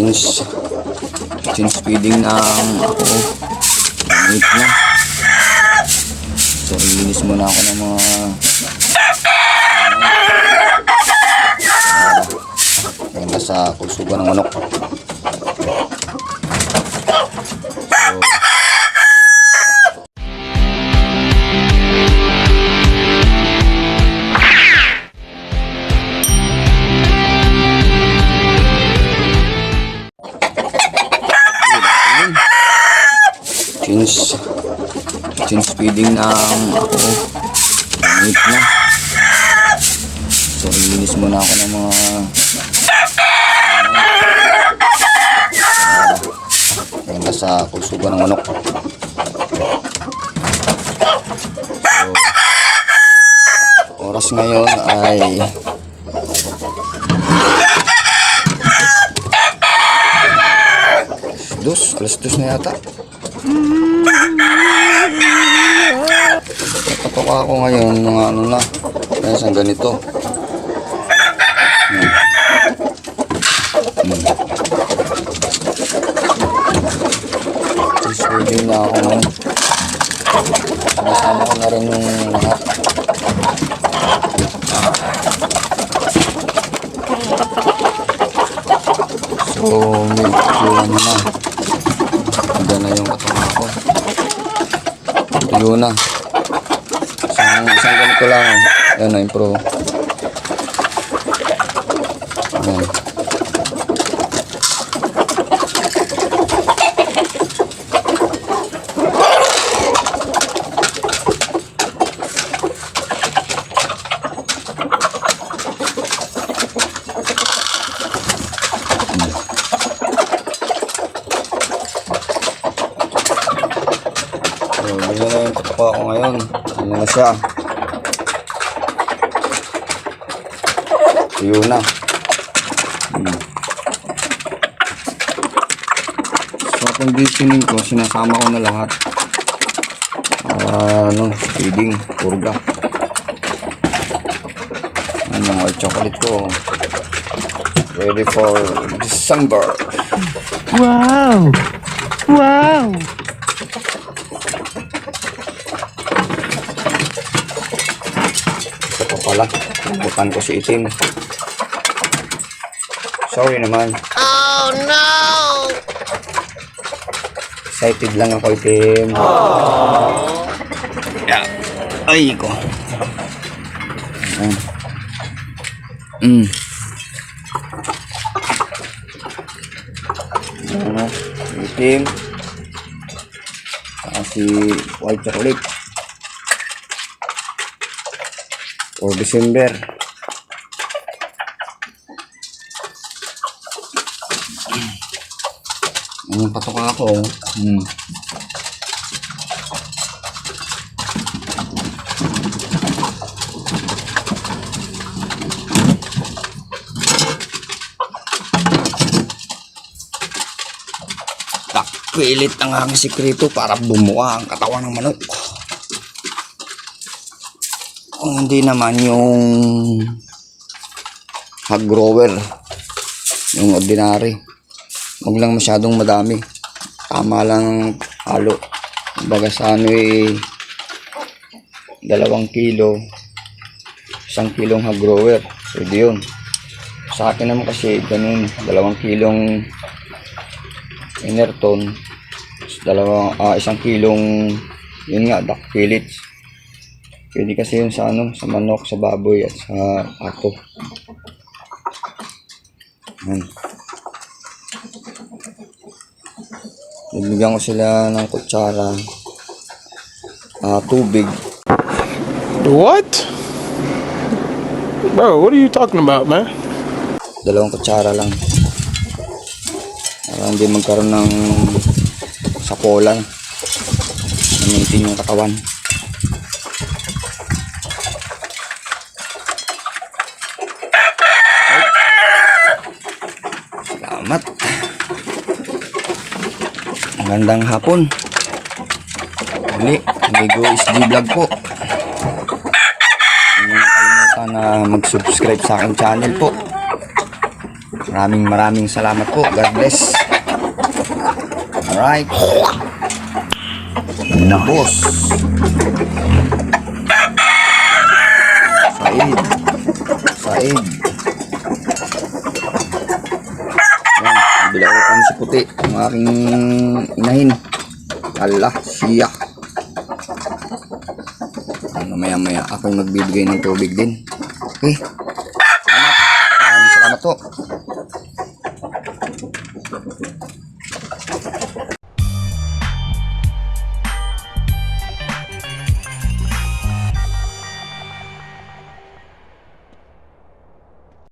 since feeding na ako, mainit na. So ilinis muna ako ng mga ganda sa kusugan ng manok. Since feeding na ako, mainit na. So ilinis muna ako ng mga ganda sa kusugan ng manok. So oras ngayon ay alas dos na yata. Patok ako ngayon mga ano na, kaya isang ganito. Isipin na ako ngayon. Sinasama ko na rin yung lahat. So medyo ano na, handa na yung katawan ko. Tuyo na. Isang ganito lang. Ayan na, improve. Ayan. So, yun na yung patok ako ngayon. Ano na siya. Tuyo na. So conditioning ko, sinasama ko na lahat. Feeding, purga. Yung white chocolate ko. Ready for December. Wow! Wow! Ito pa pala. Bukan ko si itim. Sorry naman. Oh no! Excited lang ako itim. Yeah. Ay ko. Itim. Si white chocolate. For December. Patok ako. Pilit ang aking sikreto para bumuha ang katawan ng manok. Kung hindi naman yung hog grower, yung ordinary, huwag lang masyadong madami, tama lang halo. Baga sa ano 2 kilo, 1 kilong hog grower, pwede yun. Sa akin naman kasi ganun, 2 kilong Enerton, 1 kilong yun nga, duck pellets. Pwede kasi yun sa ano, sa manok, sa baboy at sa ato. Bibigyan ko sila ng kutsara, tubig. What? Bro, what are you talking about, man? 2 kutsara lang. Para hindi magkaroon ng sapolan. Namitin yung katawan. Salamat. Magandang hapon. Muli, Amigo SD Vlog po. Huwag kalimutan na mag-subscribe sa aking channel po. Maraming salamat po. God bless. Alright. Boss. Said. Yan, bilaukan si puti. Ang aking inahin. Allah, siya. Maya ako'y magbibigay ng tubig din. Okay. Salamat po.